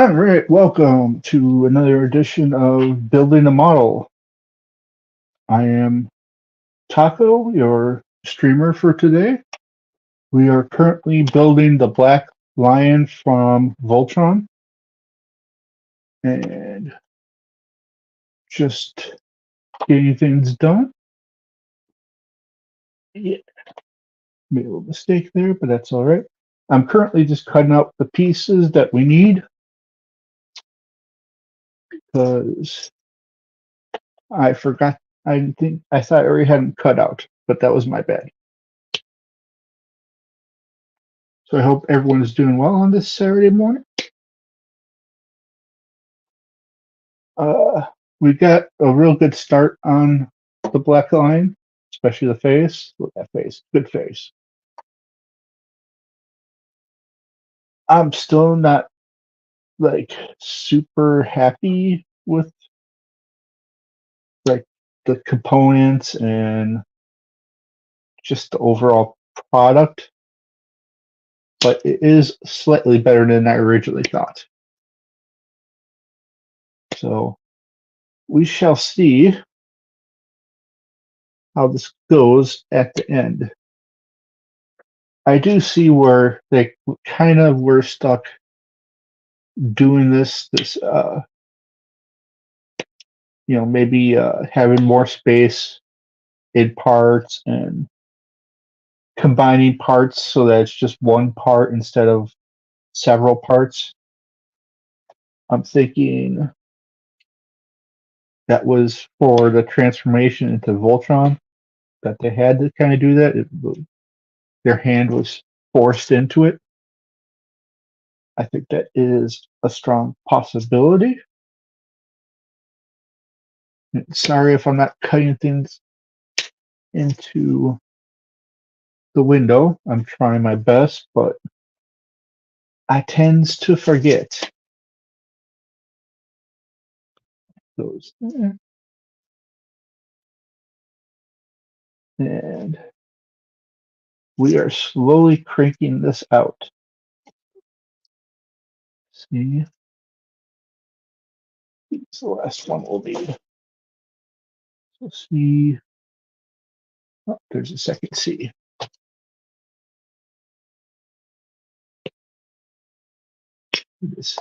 All right, welcome to another edition of Building a Model. I am Taco, your streamer for today. We are currently building the Black Lion from Voltron and just getting things done. Yeah, made a little mistake there, but that's all right. I'm currently just cutting out the pieces that we need because I forgot. I thought I already had them cut out, but that was my bad. So I hope everyone is doing well on this Saturday morning. Uh, we got a real good start on the black line, especially the face. Look at that face, good face. I'm still not like super happy with like the components and just the overall product, but it is slightly better than I originally thought. So we shall see how this goes at the end. I do see where they kind of were stuck doing this maybe having more space in parts and combining parts so that it's just one part instead of several parts. I'm thinking that was for the transformation into Voltron that they had to kind of do that. Their hand was forced into it. I think that is a strong possibility. Sorry if I'm not cutting things into the window. I'm trying my best, but I tends to forget those. And we are slowly cranking this out. See, it's the last one we'll need. So C. Oh, there's a second C. This.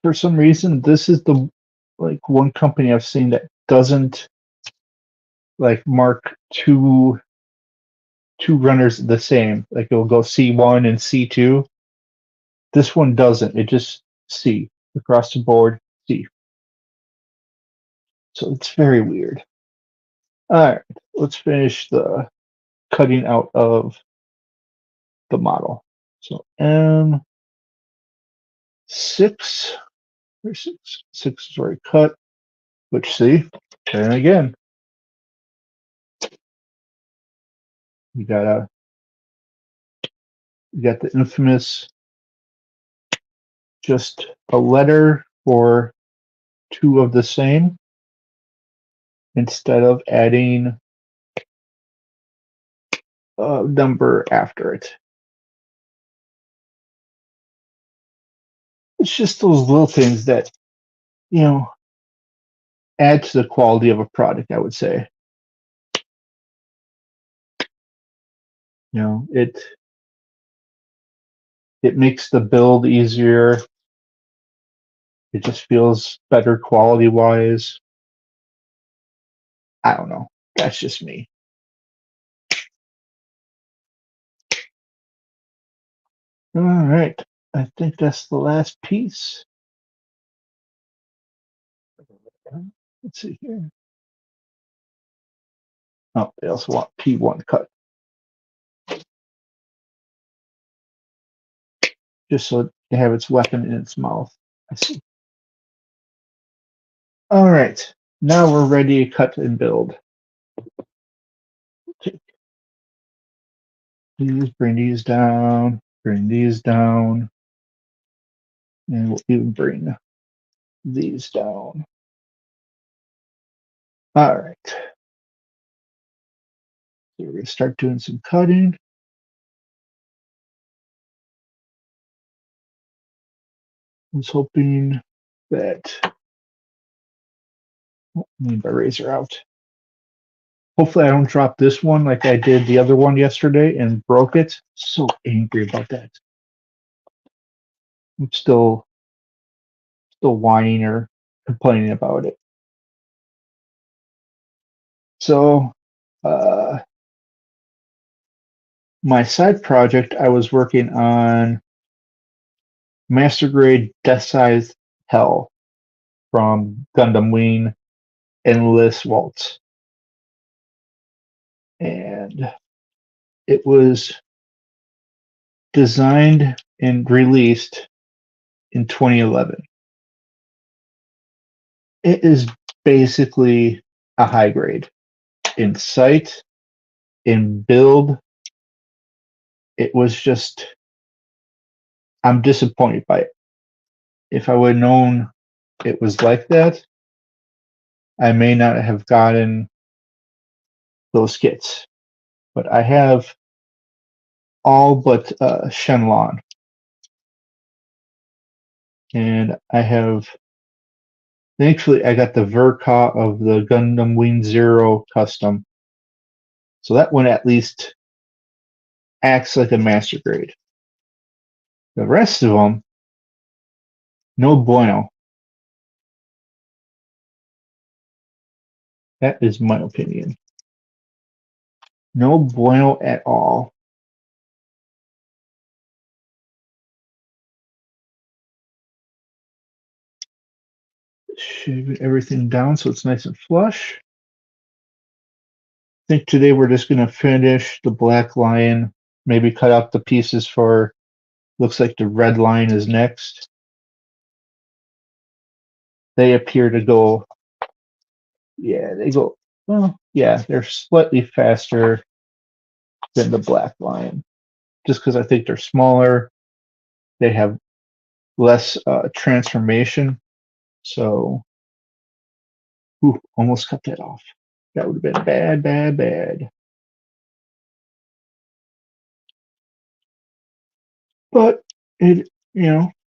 For some reason, this is the one company I've seen that doesn't mark two runners the same. Like it'll go C1 and C2. This one doesn't. It just C across the board, C. So it's very weird. All right, let's finish the cutting out of the model. So M6, there's six is already cut, which see, and again, you got the infamous just a letter for two of the same instead of adding a number after it. It's just those little things that, add to the quality of a product, I would say. It makes the build easier. It just feels better quality wise. I don't know. That's just me. All right. I think that's the last piece. Let's see here. Oh, they also want P1 cut. Just so they have its weapon in its mouth. I see. All right. Now we're ready to cut and build. Take these, bring these down, and we'll even bring these down. All right. So we're going to start doing some cutting. was hoping that leave my razor out. Hopefully I don't drop this one like I did the other one yesterday and broke it. So angry about that. I'm still whining or complaining about it. So my side project, I was working on master grade death size hell from Gundam Wing Endless Waltz. And it was designed and released in 2011. It is basically a high grade in sight, in build. It was just, I'm disappointed by it. If I would have known it was like that, I may not have gotten those kits. But I have all but Shenlong. And I have, thankfully, I got the Verka of the Gundam Wing Zero custom. So that one at least acts like a master grade. The rest of them, no bueno. That is my opinion. No bueno at all. Shaving everything down so it's nice and flush. I think today we're just going to finish the black lion, maybe cut out the pieces for, looks like the red line is next. They appear to go, yeah, they go, well, yeah, they're slightly faster than the black lion. Just because I think they're smaller, they have less transformation. So, almost cut that off. That would have been bad, bad, bad. But it,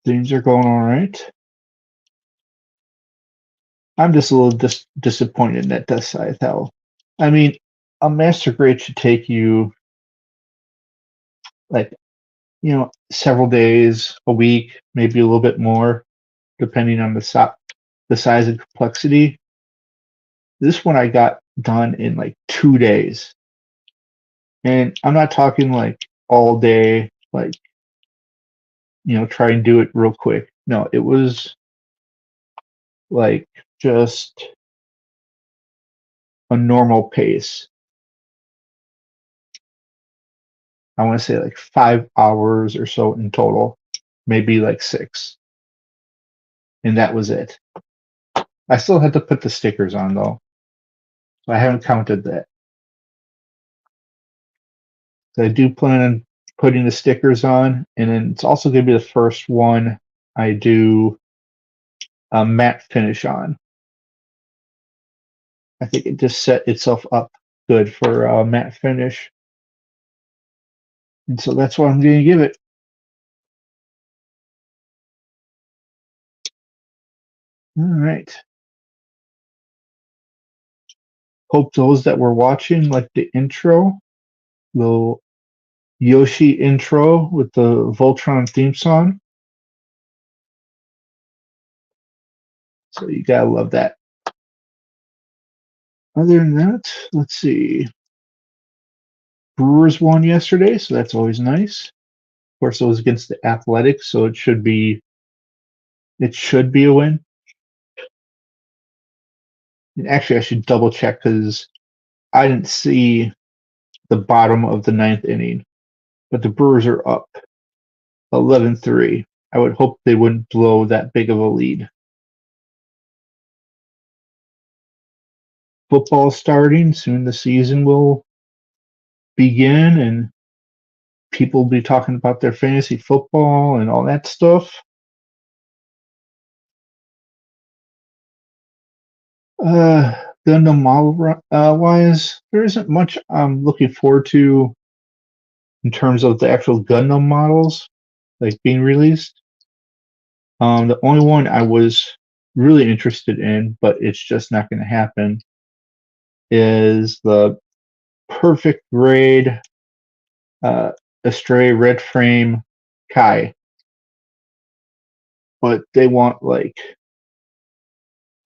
things are going all right. I'm just a little disappointed in that Death Scythe hell. I mean, a master grade should take you like, several days, a week, maybe a little bit more, depending on the size and complexity. This one I got done in like 2 days. And I'm not talking like all day, like, try and do it real quick. No, it was like just a normal pace. I want to say like 5 hours or so in total, maybe like 6. And that was it. I still had to put the stickers on though. So I haven't counted that. So I do plan on putting the stickers on, and then it's also going to be the first one I do a matte finish on. I think it just set itself up good for a matte finish. And so that's what I'm going to give it. All right. Hope those that were watching like the intro, little Yoshi intro with the Voltron theme song. So you gotta love that. Other than that, let's see. Brewers won yesterday, so that's always nice. Of course, it was against the Athletics, so it should be a win. And actually, I should double check because I didn't see the bottom of the 9th inning, but the Brewers are up 11-3. I would hope they wouldn't blow that big of a lead. Football starting soon. The season will begin, and people will be talking about their fantasy football and all that stuff. Gundam model wise, there isn't much I'm looking forward to in terms of the actual Gundam models like being released. The only one I was really interested in, but it's just not going to happen, is the perfect grade Dspiae red frame Kai. But they want like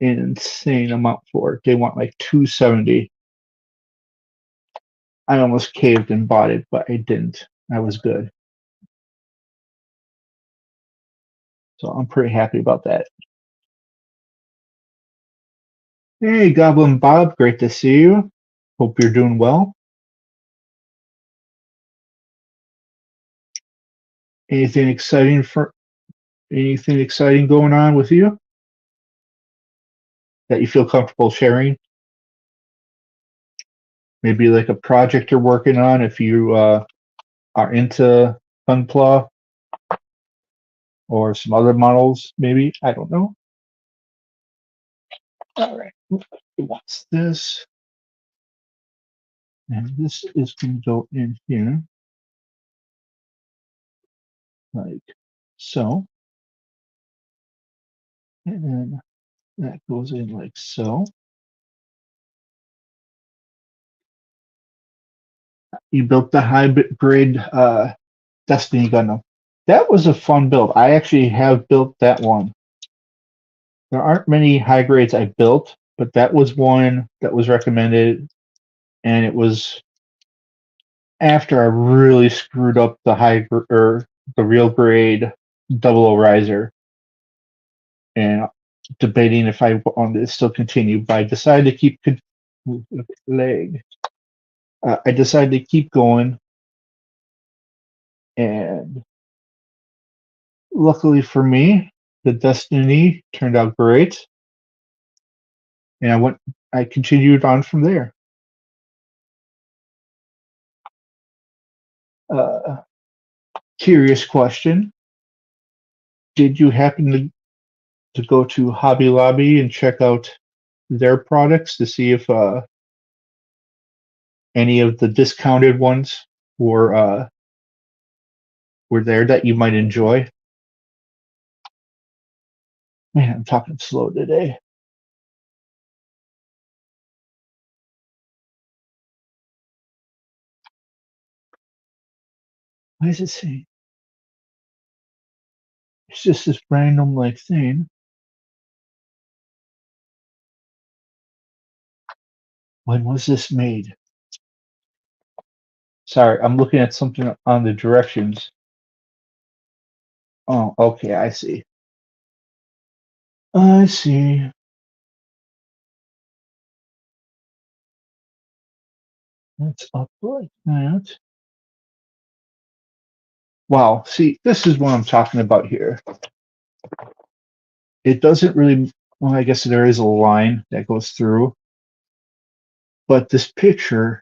an insane amount for it. They want like 270. I almost caved and bought it, but I didn't. I was good. So I'm pretty happy about that. Hey, Goblin Bob, great to see you. Hope you're doing well. Anything exciting going on with you that you feel comfortable sharing? Maybe like a project you're working on if you are into Gunpla or some other models, maybe. I don't know. All right. What's this? And this is going to go in here like so. And then that goes in like so. You built the high grade Destiny Gundam. That was a fun build. I actually have built that one. There aren't many high grades I built, but that was one that was recommended, and it was after I really screwed up the or the real grade double O riser, and debating if I wanted to still continue. But I decided to keep leg. I decided to keep going, and luckily for me, the Destiny turned out great, and I continued on from there. Uh, Curious question: did you happen to go to Hobby Lobby and check out their products to see if any of the discounted ones were there that you might enjoy? Man, I'm talking slow today. Why is it saying? It's just this random like thing. When was this made? Sorry, I'm looking at something on the directions. Oh, okay, I see. I see. That's up like that. Wow, see, this is what I'm talking about here. It doesn't really, well, I guess there is a line that goes through, but this picture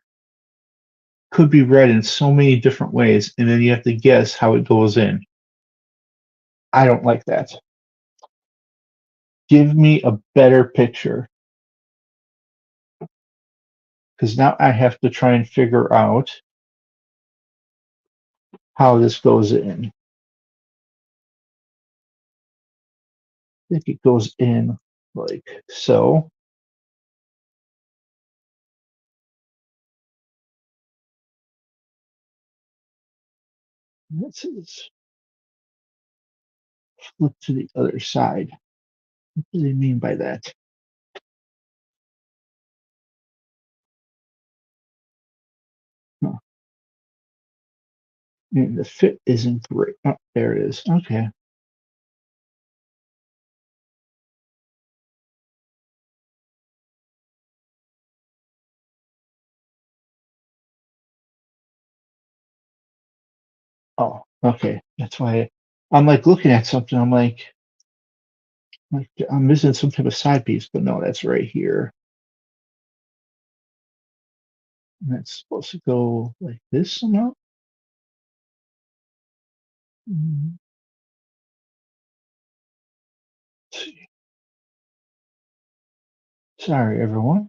could be read in so many different ways, and then you have to guess how it goes in. I don't like that. Give me a better picture, because now I have to try and figure out how this goes in. I think it goes in like so. This is flip to the other side. What do they mean by that? Huh. And the fit isn't great. Oh, there it is. Okay. Oh, okay. That's why I'm like looking at something. I'm like I'm missing some type of side piece, but no, that's right here. And that's supposed to go like this somehow. Mm, let's see. Sorry, everyone.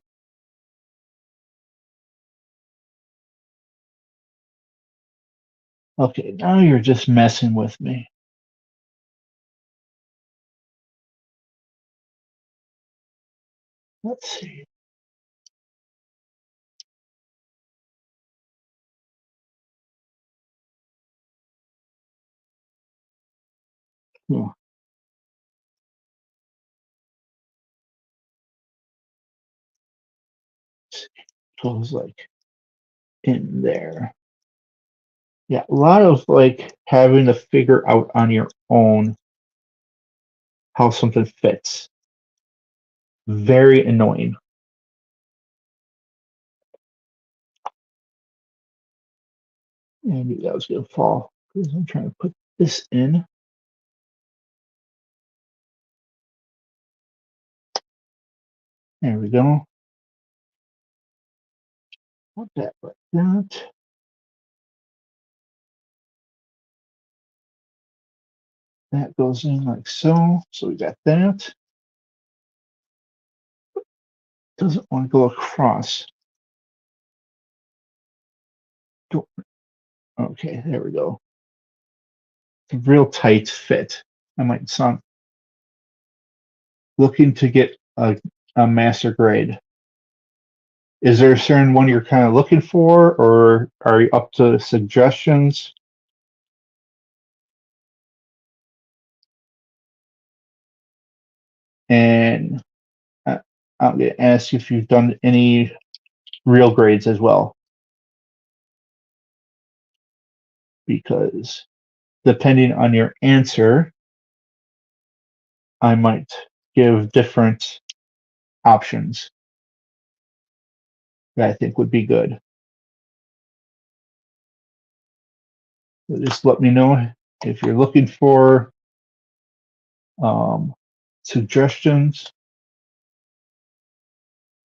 Okay, now you're just messing with me. Let's see. Oh, goes like in there. Yeah, a lot of like having to figure out on your own how something fits. Very annoying. I knew that was gonna fall because I'm trying to put this in. There we go. Put that like that. That goes in like so. So we got that. Doesn't want to go across. Okay, there we go. It's a real tight fit. I might sound looking to get a master grade. Is there a certain one you're kind of looking for, or are you up to suggestions? And I'm going to ask if you've done any real grades as well, because depending on your answer, I might give different options that I think would be good. So just let me know if you're looking for suggestions,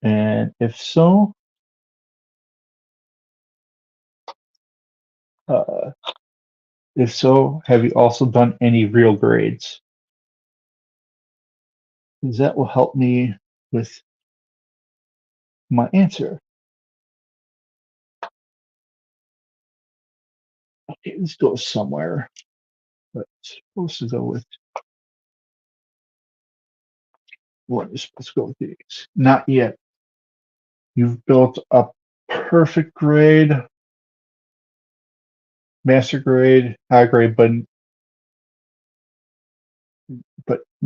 and uh, if so, have you also done any real grades? Because that will help me with my answer. Okay, let's go somewhere. But it's supposed to go with what is supposed to go with these. Not yet. You've built a perfect grade, master grade, high grade, but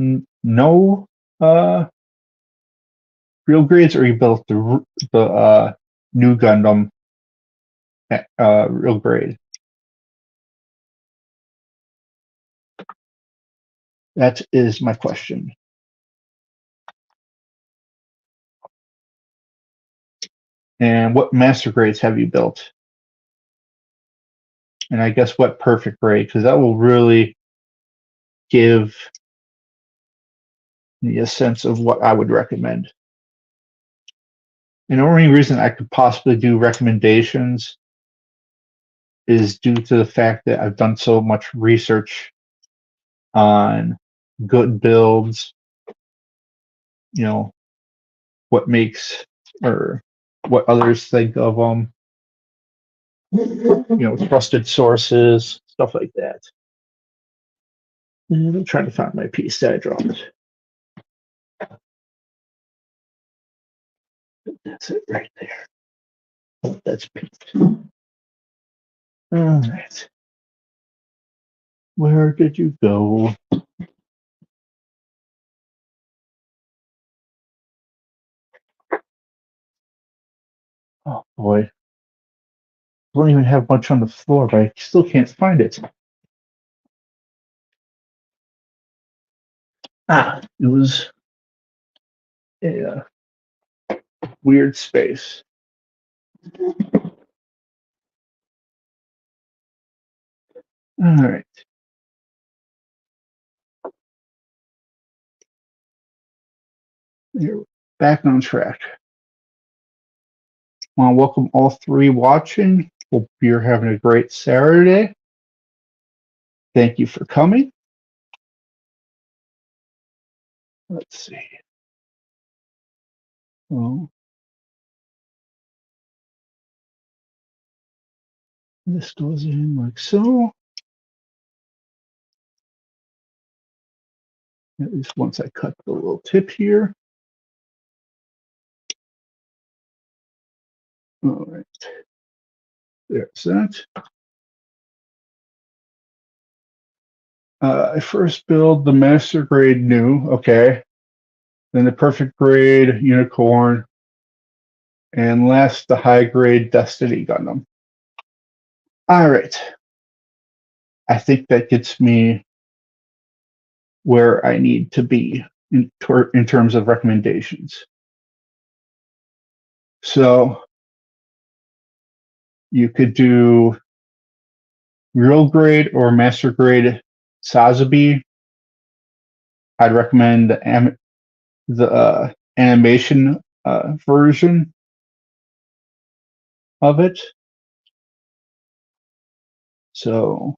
no real grades, or you built the new Gundam real grade. That is my question. And what master grades have you built? And I guess what perfect grade, because that will really give me a sense of what I would recommend. And the only reason I could possibly do recommendations is due to the fact that I've done so much research on good builds, you know, what makes or what others think of them, trusted sources, stuff like that. And I'm trying to find my piece that I dropped. That's it right there. Oh, that's pink. All right. Where did you go? Oh boy. I don't even have much on the floor, but I still can't find it. It was a weird space. All right. Here, back on track. I want to welcome all three watching. Hope you're having a great Saturday. Thank you for coming. Let's see. Well, this goes in like so. At least once I cut the little tip here. All right. There's that. I first build the master grade new, okay. Then the perfect grade unicorn, and last the high grade Destiny Gundam. All right. I think that gets me where I need to be in terms of recommendations. So you could do real grade or master grade Sazabi. I'd recommend the animation version of it. So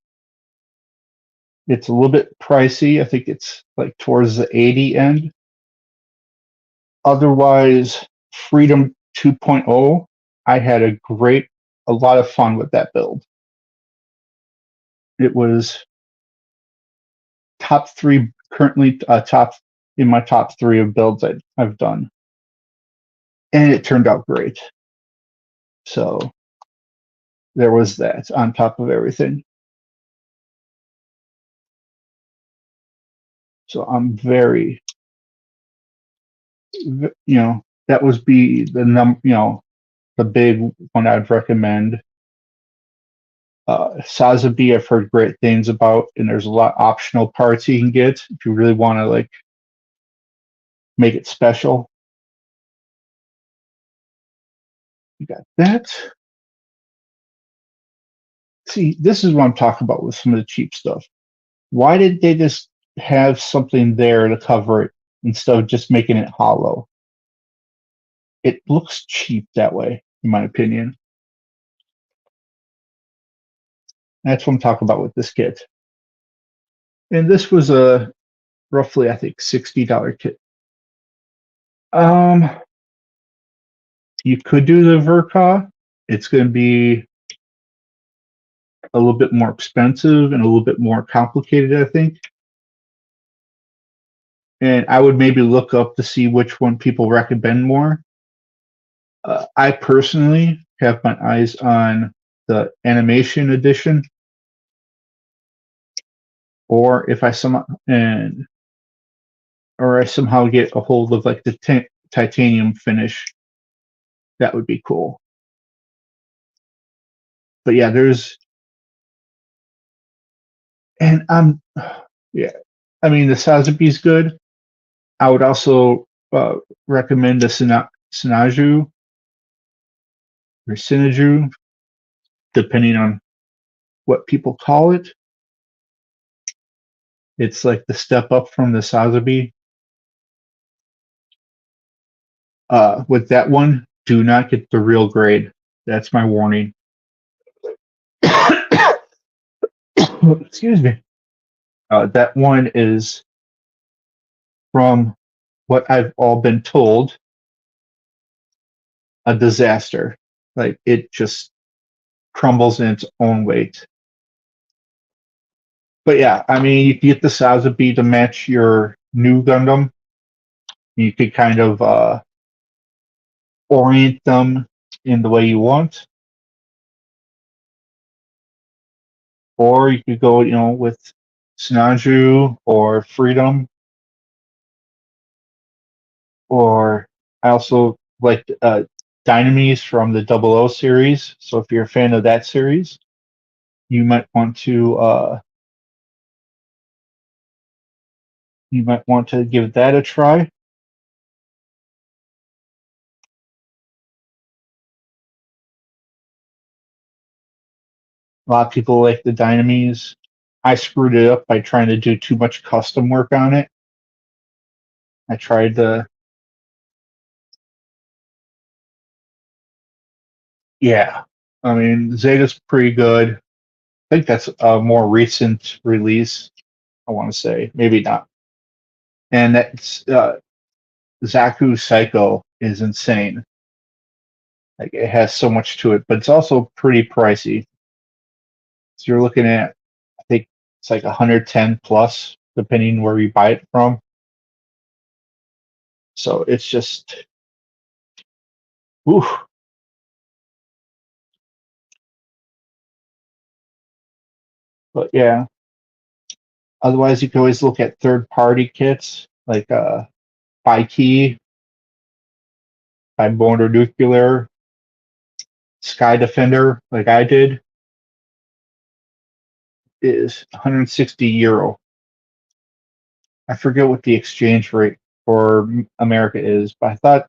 it's a little bit pricey. I think it's like towards the 80 end. Otherwise, Freedom 2.0, I had a lot of fun with that build. It was top three, currently top in my top three of builds I've done. And it turned out great. So there was that on top of everything. So I'm very, that would be the big one I'd recommend. Sazabi, I've heard great things about, and there's a lot of optional parts you can get if you really want to like make it special. You got that. See, this is what I'm talking about with some of the cheap stuff. Why did they just have something there to cover it instead of just making it hollow? It looks cheap that way, in my opinion. That's what I'm talking about with this kit. And this was a roughly, I think, $60 kit. You could do the Verka. It's going to be a little bit more expensive and a little bit more complicated, I think. And I would maybe look up to see which one people recommend more. I personally have my eyes on the animation edition, or if I somehow get a hold of like the titanium finish, that would be cool. But yeah, yeah, I mean the Sazabi's good. I would also recommend the Sinaju or Sinaju, depending on what people call it. It's like the step up from the Sazabi. With that one, do not get the real grade. That's my warning. Excuse me. That one is, from what I've all been told, a disaster. Like it just crumbles in its own weight. But yeah, I mean, you can get the Sazabi to match your new Gundam. You could kind of orient them in the way you want. Or you could go, with Sinanju or Freedom. Or I also like Dynamis from the 00 series. So if you're a fan of that series, you might want to give that a try. A lot of people like the Dynamis. I screwed it up by trying to do too much custom work on it. I tried to, yeah. I mean, Zeta's pretty good. I think that's a more recent release, I want to say. Maybe not. And that's Zaku Psycho is insane. Like it has so much to it, but it's also pretty pricey. So you're looking at, I think it's like 110 plus, depending where you buy it from. So it's just, oof. But yeah, otherwise you can always look at third-party kits like by Key, by Motor Nuclear, Sky Defender, like I did, is 160 euro. I forget what the exchange rate for America is, but I thought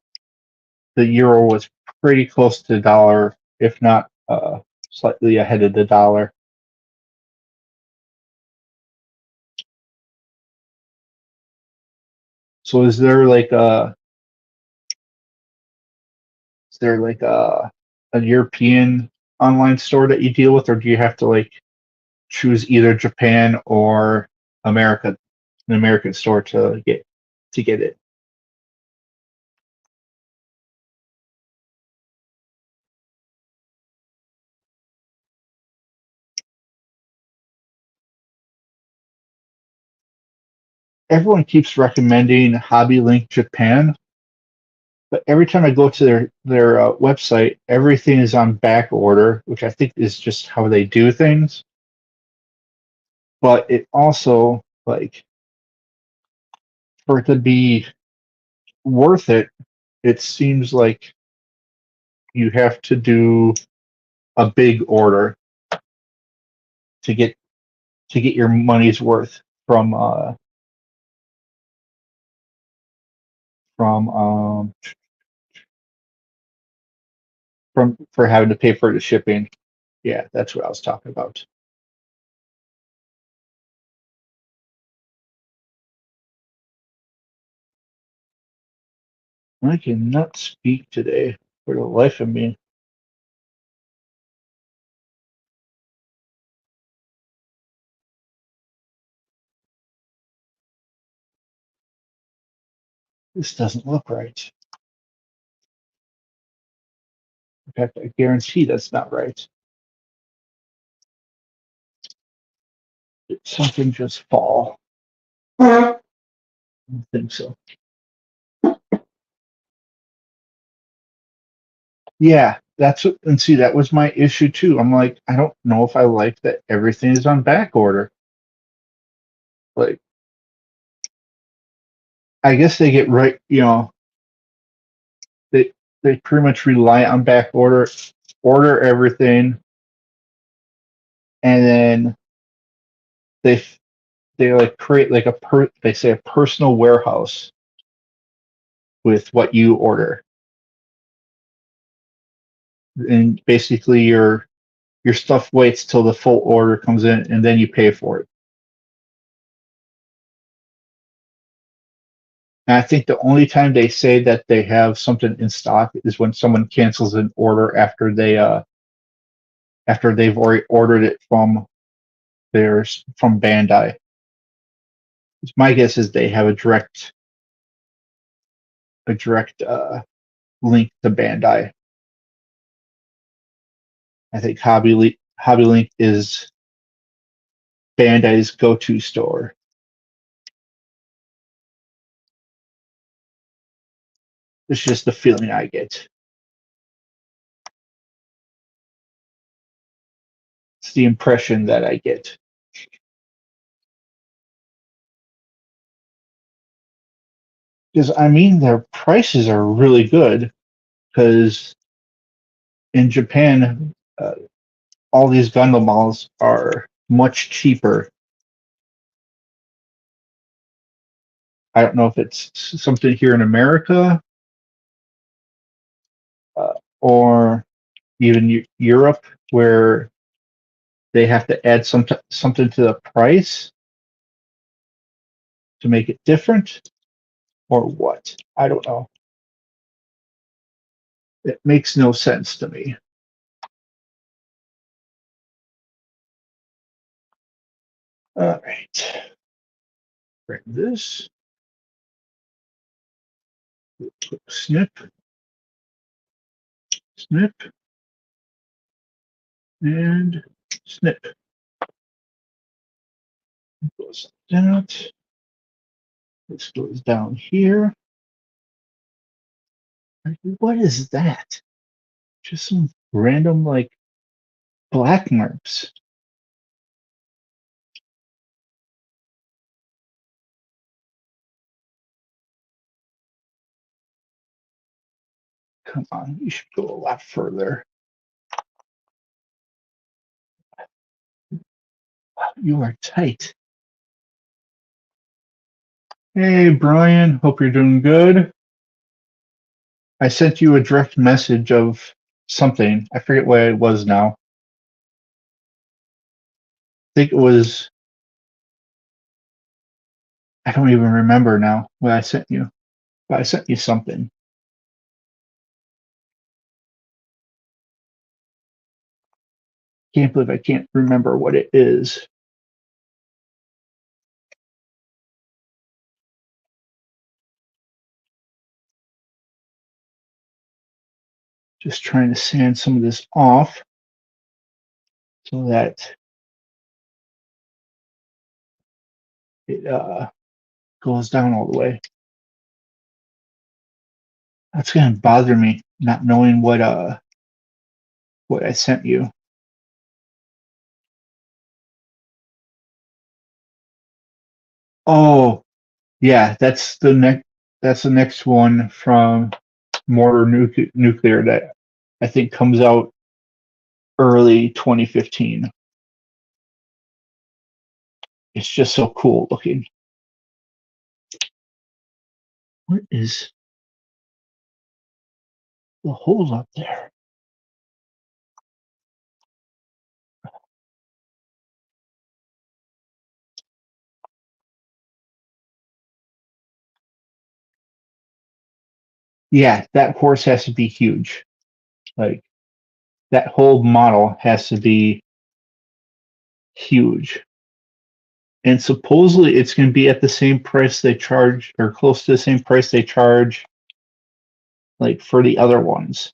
the euro was pretty close to the dollar, if not slightly ahead of the dollar. So is there like a European online store that you deal with, or do you have to like choose either Japan or America, an American store to get it? Everyone keeps recommending Hobby Link Japan, but every time I go to their website, everything is on back order, which I think is just how they do things. But it also like for it to be worth it, it seems like you have to do a big order to get your money's worth from from um from for having to pay for the shipping. Yeah, that's what I was talking about. I cannot speak today for the life of me. This doesn't look right. In fact, I guarantee that's not right. Did something just fall? I don't think so. Yeah, that's what, and see, that was my issue too. I'm like, I don't know if I like that everything is on back order. Like, I guess they get right, they they pretty much rely on back order everything, and then they they like create like they say a personal warehouse with what you order, and basically your stuff waits till the full order comes in, and then you pay for it. And I think the only time they say that they have something in stock is when someone cancels an order after they've already ordered it from from Bandai. My guess is they have a direct link to Bandai. I think Hobby Link is Bandai's go-to store. It's just the feeling I get. It's the impression that I get. Because I mean, their prices are really good. Because in Japan, all these Gundam models are much cheaper. I don't know if it's something here in America or even Europe where they have to add something to the price to make it different, or what? I don't know. It makes no sense to me. All right. Bring this. Snip. Snip. And snip. Goes like that. This goes down here. What is that? Just some random like black marks. Come on, you should go a lot further. You are tight. Hey, Brian. Hope you're doing good. I sent you a direct message of something. I forget what it was now. I think it was. I don't even remember now what I sent you. But I sent you something. Can't believe I can't remember what it is. Just trying to sand some of this off so that it goes down all the way. That's gonna bother me not knowing what I sent you. Oh, yeah, that's the next one from Mortar Nuclear that I think comes out early 2015. It's just so cool looking. What is the hole up there? Yeah, that horse has to be huge. Like, that whole model has to be huge. And supposedly it's going to be at the same price they charge, or close to the same price they charge, like, for the other ones.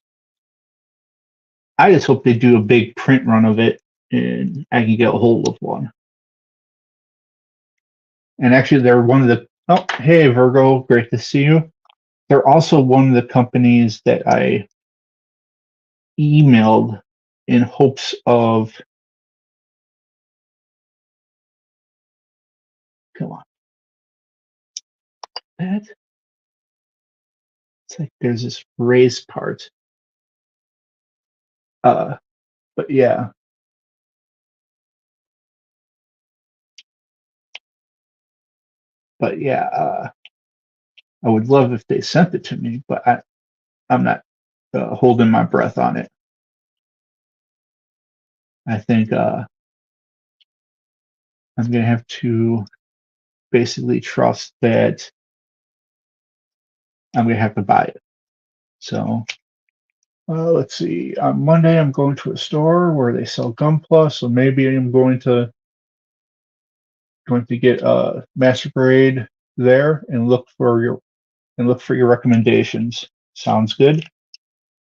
I just hope they do a big print run of it and I can get a hold of one. And actually, they're one of the. Oh, hey, Virgo, great to see you. They're also one of the companies that I emailed in hopes of. Come on. That? It's like there's this raised part. But yeah. But yeah, I would love if they sent it to me, but I'm not holding my breath on it. I think I'm going to have to basically trust that I'm going to have to buy it. So let's see. On Monday, I'm going to a store where they sell Gunpla, so maybe I'm going to get a Master Grade there and look for your recommendations. Sounds good.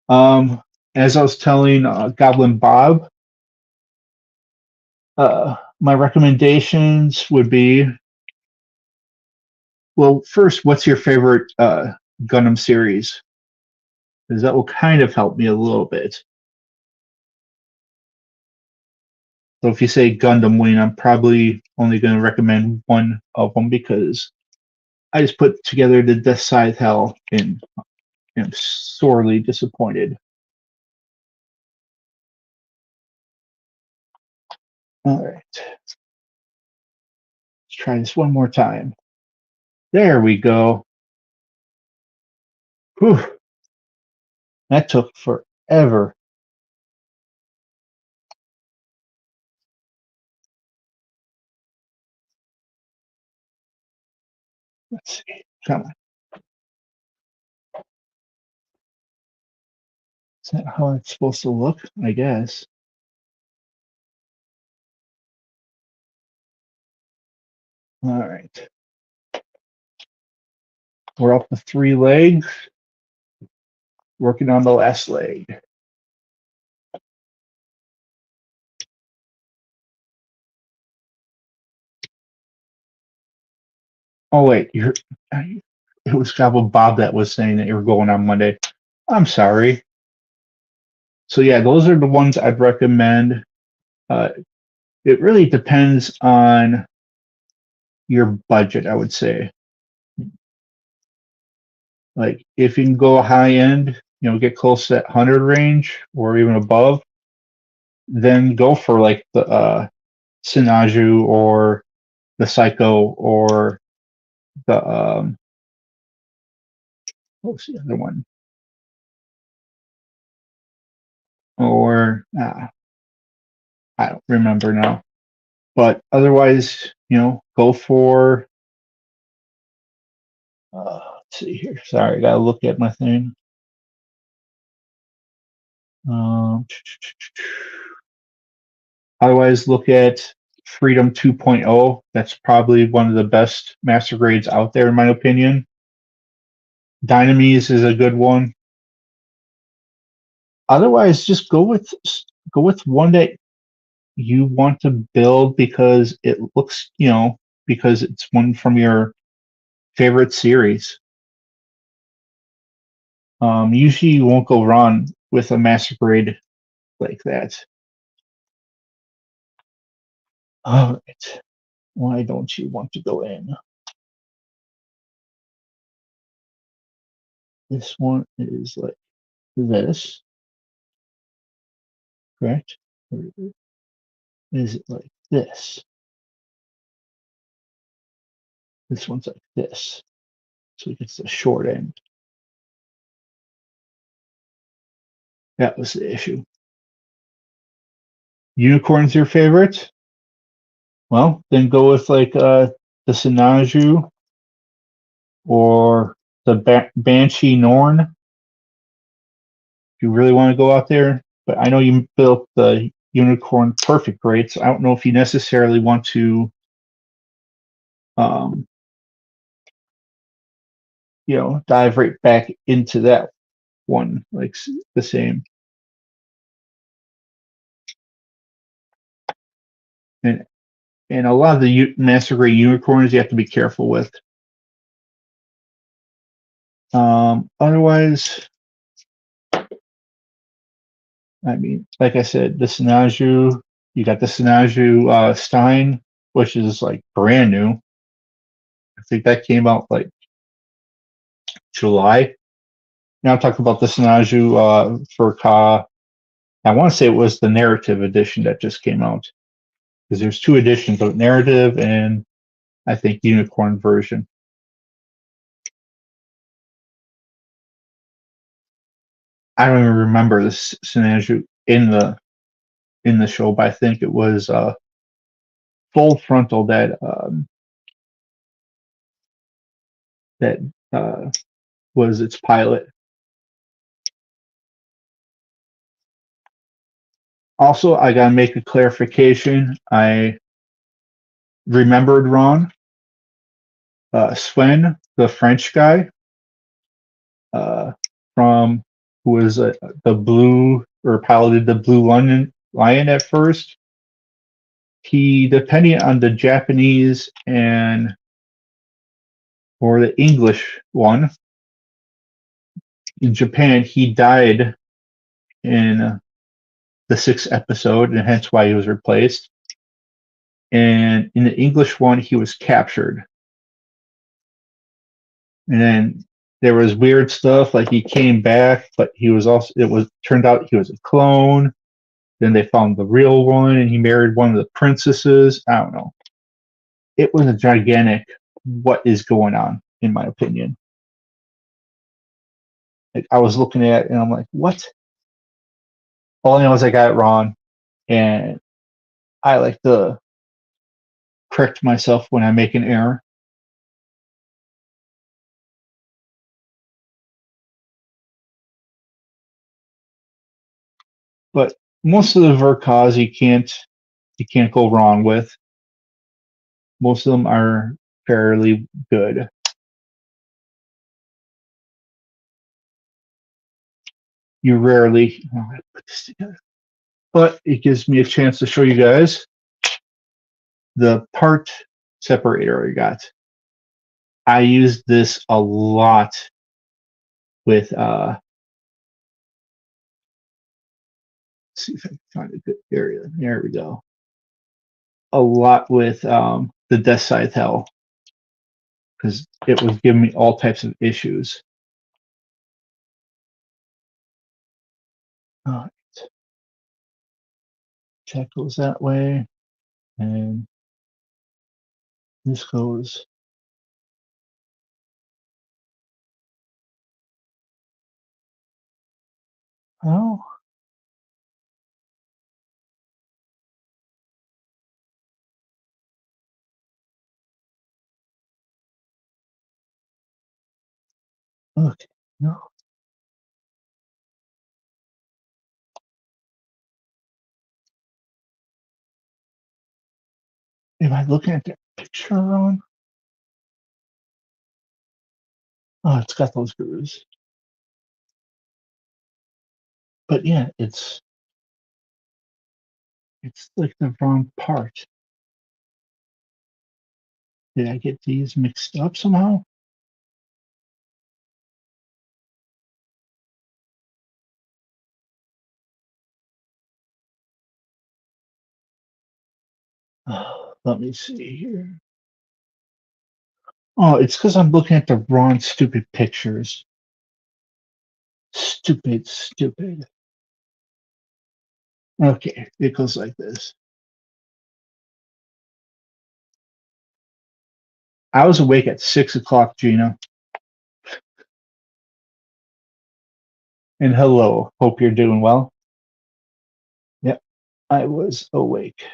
As I was telling Goblin Bob, my recommendations would be, well, first, what's your favorite Gundam series? Because that will kind of help me a little bit. So if you say Gundam Wing, I'm probably only going to recommend one of them because I just put together the Dspiae Hell and am sorely disappointed. All right. Let's try this one more time. There we go. Whew. That took forever. Let's see. Come on. Is that how it's supposed to look? I guess. All right. We're up to 3 legs. Working on the last leg. Oh wait, it was Gobble Bob that was saying that you were going on Monday. I'm sorry. So yeah, those are the ones I'd recommend. It really depends on your budget, I would say. Like if you can go high end, get close to that 100 range or even above, then go for like the Sinaju or the Psycho or the what was the other one? Or I don't remember now. But otherwise, go for let's see here. Sorry, I gotta look at my thing. Otherwise, look at Freedom 2.0. That's probably one of the best master grades out there, in my opinion. Dynamis is a good one. Otherwise, just go with one that you want to build because it looks, because it's one from your favorite series. Usually, you won't go wrong with a master grade like that. All right. Why don't you want to go in? This one is like this, correct? Or is it like this? This one's like this. So it gets the short end. That was the issue. Unicorn's your favorite? Well, then go with like the Sinaju or the Banshee Norn. If you really want to go out there. But I know you built the Unicorn Perfect grade, so I don't know if you necessarily want to dive right back into that one, like the same. And a lot of the master grade unicorns you have to be careful with. Otherwise, I mean, like I said, the Sinaju, you got the Sinaju Stein, which is like brand new. I think that came out like July. Now I'm talking about the Sinaju for Ka. I want to say it was the narrative edition that just came out, because there's two editions of narrative and I think unicorn version. I don't even remember this Sinaju in the show, but I think it was Full Frontal that was its pilot. Also, I gotta make a clarification. I remembered wrong. Sven, the French guy, from who was the blue or piloted the Blue Lion at first. He, depending on the Japanese or the English one, in Japan, he died in the 6th episode, and hence why he was replaced. And in the English one, he was captured. And then there was weird stuff, like he came back, but turned out he was a clone. Then they found the real one, and he married one of the princesses. I don't know. It was a gigantic what is going on, in my opinion. Like, I was looking at it, and I'm like, what? All I know is I got it wrong, and I like to correct myself when I make an error. But most of the Verkaz you can't go wrong with. Most of them are fairly good. You rarely put this together, but it gives me a chance to show you guys the part separator I got. I used this a lot with see if I can find a good area. There we go. A lot with the Dspiae, because it was giving me all types of issues. All right. That goes that way, and this goes. Oh, okay. No, am I looking at that picture wrong? Oh, it's got those grooves. But yeah, it's like the wrong part. Did I get these mixed up somehow? Let me see here. Oh, it's because I'm looking at the wrong stupid pictures. Stupid, stupid. Okay, it goes like this. I was awake at 6 o'clock, Gina. And hello. Hope you're doing well. Yep, I was awake.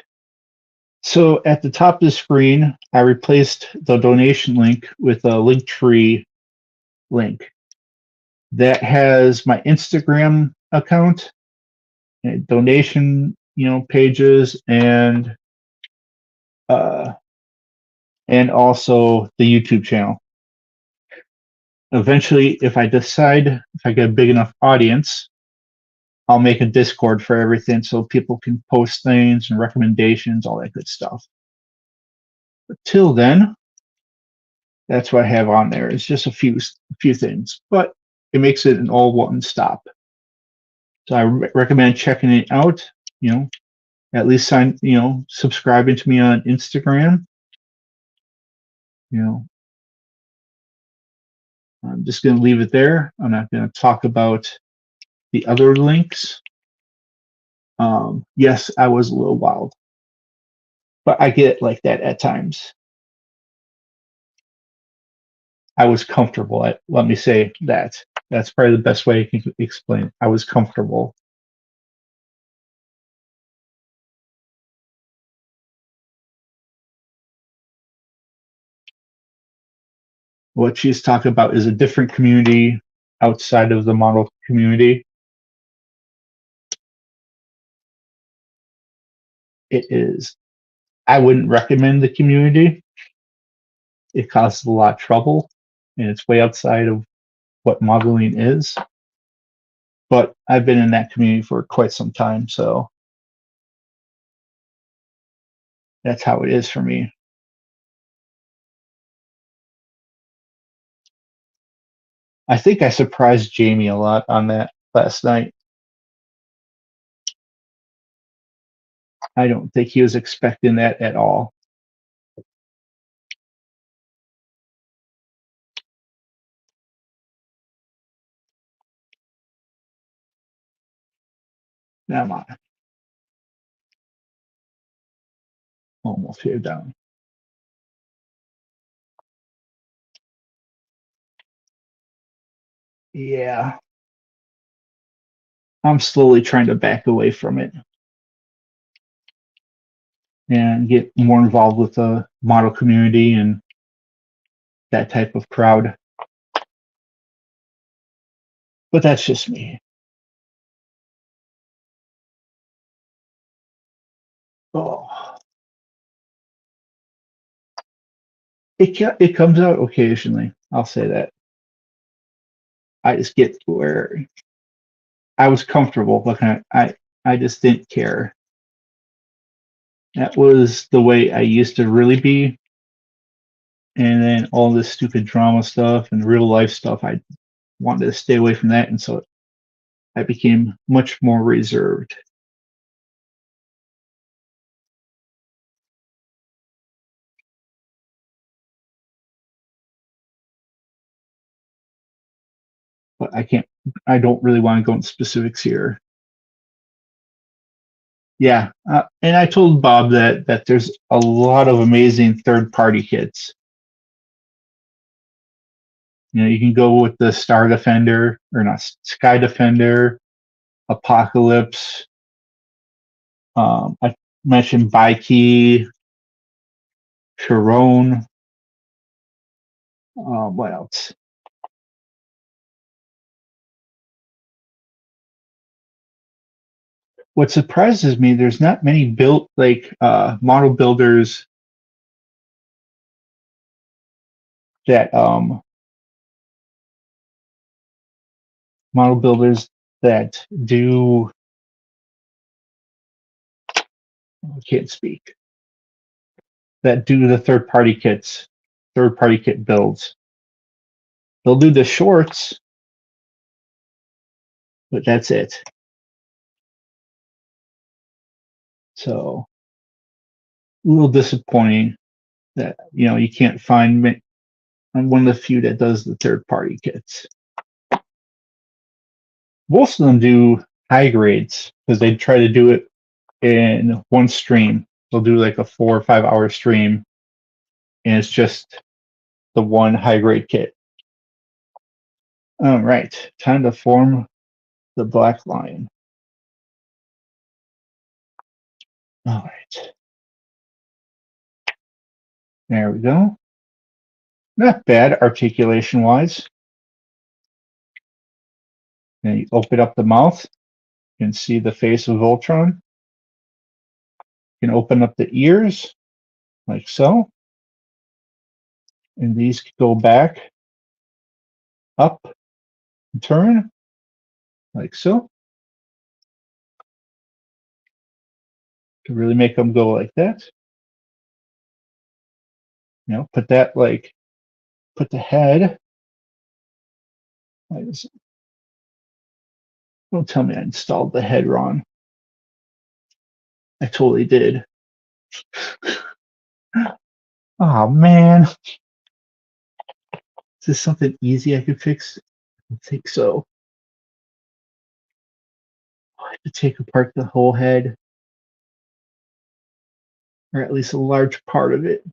So at the top of the screen, I replaced the donation link with a Linktree link that has my Instagram account, donation, pages, uh, and also the YouTube channel. Eventually, if I decide if I get a big enough audience, I'll make a Discord for everything so people can post things and recommendations, all that good stuff. But till then, that's what I have on there. It's just a few things, but it makes it an all one stop. So I recommend checking it out. At least subscribing to me on Instagram. You know, I'm just going to leave it there. I'm not going to talk about the other links. Yes, I was a little wild, but I get like that at times. I was comfortable. Let me say that. That's probably the best way I can explain it. I was comfortable. What she's talking about is a different community outside of the model community. It is. I wouldn't recommend the community. It causes a lot of trouble, and it's way outside of what modeling is. But I've been in that community for quite some time, so that's how it is for me. I think I surprised Jamie a lot on that last night. I don't think he was expecting that at all. Now I'm almost here down. Yeah, I'm slowly trying to back away from it and get more involved with the model community and that type of crowd. But that's just me. Oh, it comes out occasionally. I'll say that. I just get where I was comfortable, but I just didn't care. That was the way I used to really be. And then all this stupid drama stuff and real life stuff, I wanted to stay away from that. And so I became much more reserved. But I don't really want to go into specifics here. Yeah, and I told Bob that there's a lot of amazing third-party kits. You know, you can go with the Star Defender, or not, Sky Defender, Apocalypse. I mentioned Bikey, Sharon. What else? What surprises me, there's not many built like model builders that model builders that do. I can't speak. That do the third party kit builds. They'll do the shorts, but that's it. So a little disappointing that you can't find me. I'm one of the few that does the third party kits. Most of them do high grades because they try to do it in one stream. They'll do like a 4 or 5 hour stream, and it's just the one high grade kit. All right, time to form the Black Lion. All right, there we go. Not bad articulation wise. And you open up the mouth, you can see the face of Voltron. You can open up the ears like so. And these can go back, up, and turn like so. To really make them go like that. Put that put the head. Don't tell me I installed the head wrong. I totally did. Oh man. Is this something easy I could fix? I think so. I have to take apart the whole head, or at least a large part of it.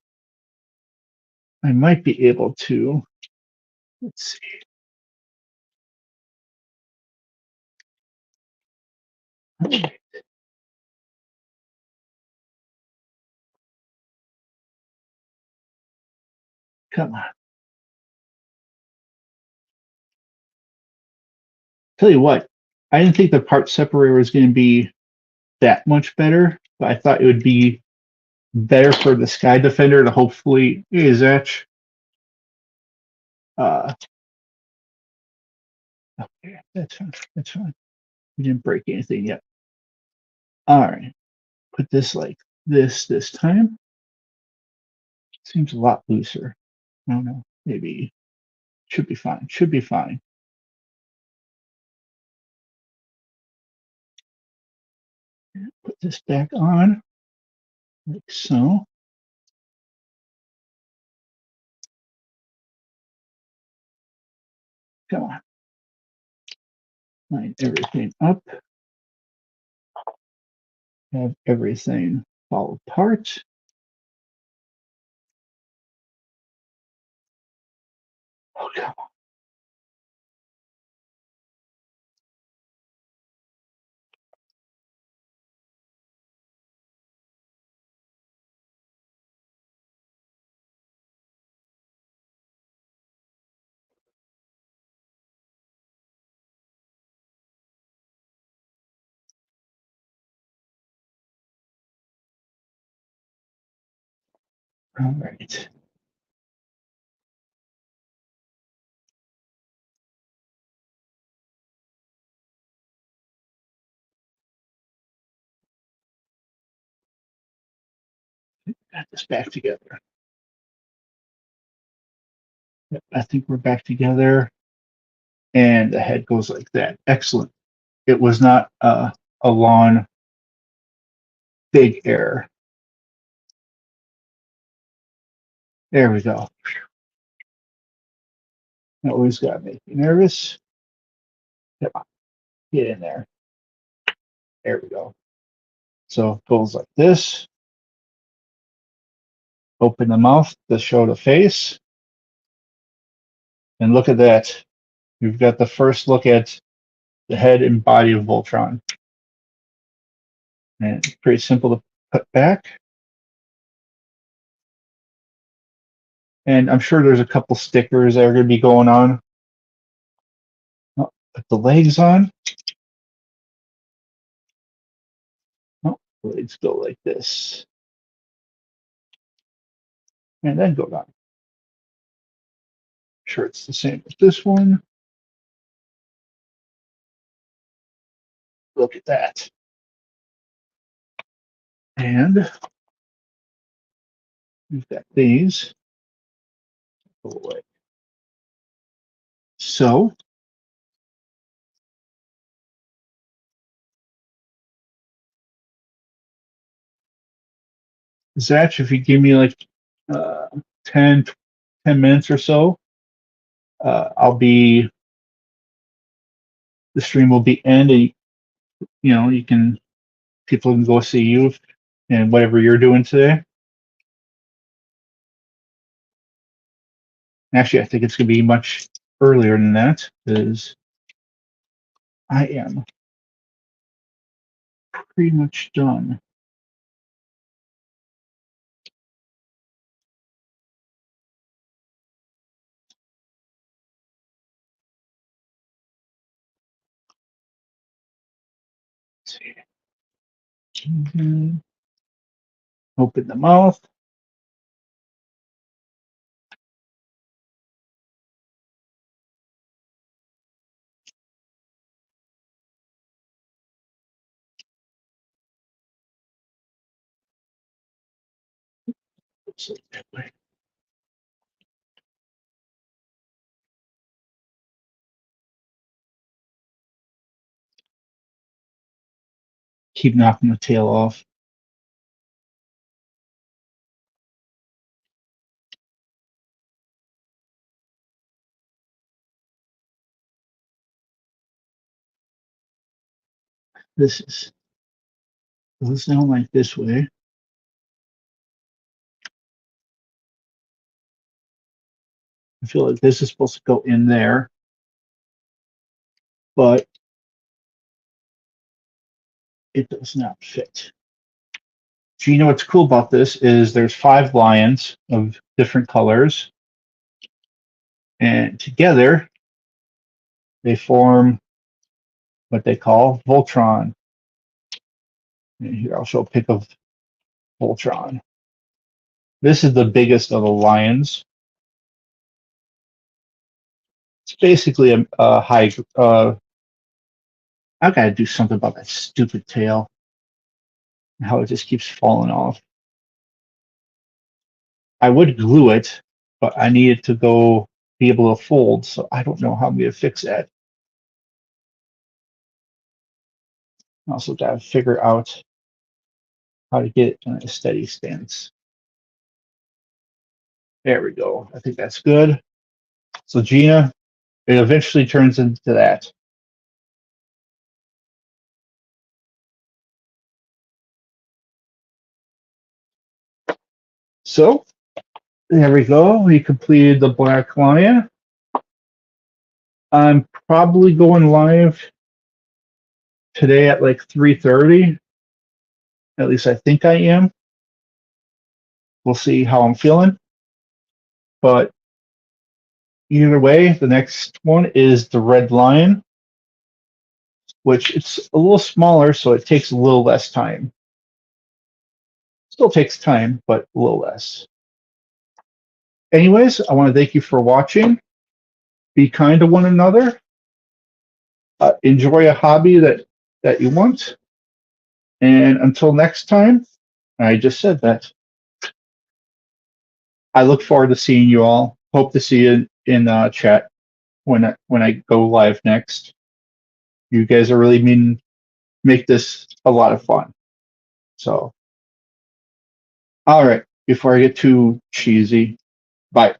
I might be able to. Let's see. Right. Come on. Tell you what, I didn't think the part separator was going to be that much better, but I thought it would be better for the Sky Defender to hopefully is etch. Okay, that's fine. That's fine. We didn't break anything yet. All right. Put this like this time. Seems a lot looser. I don't know. Maybe should be fine. Should be fine. Put this back on like so. Come on. Line everything up. Have everything fall apart. Oh, come on. All right. Got this back together. Yep, I think we're back together. And the head goes like that. Excellent. It was not a long, big error. There we go. That always got me nervous. Come on, get in there. There we go. So it goes like this. Open the mouth to show the face. And look at that. You've got the first look at the head and body of Voltron. And it's pretty simple to put back. And I'm sure there's a couple stickers that are going to be going on. Oh, put the legs on. Oh, the legs go like this. And then go down. Sure, it's the same as this one. Look at that. And we've got these. Go away. So Zach, if you give me like 10 minutes or so, the stream will be ending. You know, people can go see you and whatever you're doing today. Actually, I think it's going to be much earlier than that because I am pretty much done. Let's see. Open the mouth. Looks like that way. Keep knocking the tail off. This goes down like this way. I feel like this is supposed to go in there, but it does not fit. So you know what's cool about this is there's 5 lions of different colors, and together they form what they call Voltron. And here I'll show a pic of Voltron. This is the biggest of the lions. It's basically a high. I gotta do something about that stupid tail. How it just keeps falling off. I would glue it, but I need it to go be able to fold, so I don't know how I'm gonna fix that. I also gotta figure out how to get it in a steady stance. There we go. I think that's good. So Gina, it eventually turns into that. So there we go. We completed the black lion. I'm probably going live today at like 3:30. At least I think I am. We'll see how I'm feeling. But either way, the next one is the red lion, which it's a little smaller, so it takes a little less time. Still takes time, but a little less. Anyways, I want to thank you for watching. Be kind to one another. Enjoy a hobby that you want. And until next time, I just said that. I look forward to seeing you all. Hope to see you in chat when I go live next. You guys are really make this a lot of fun. So, all right. Before I get too cheesy, bye.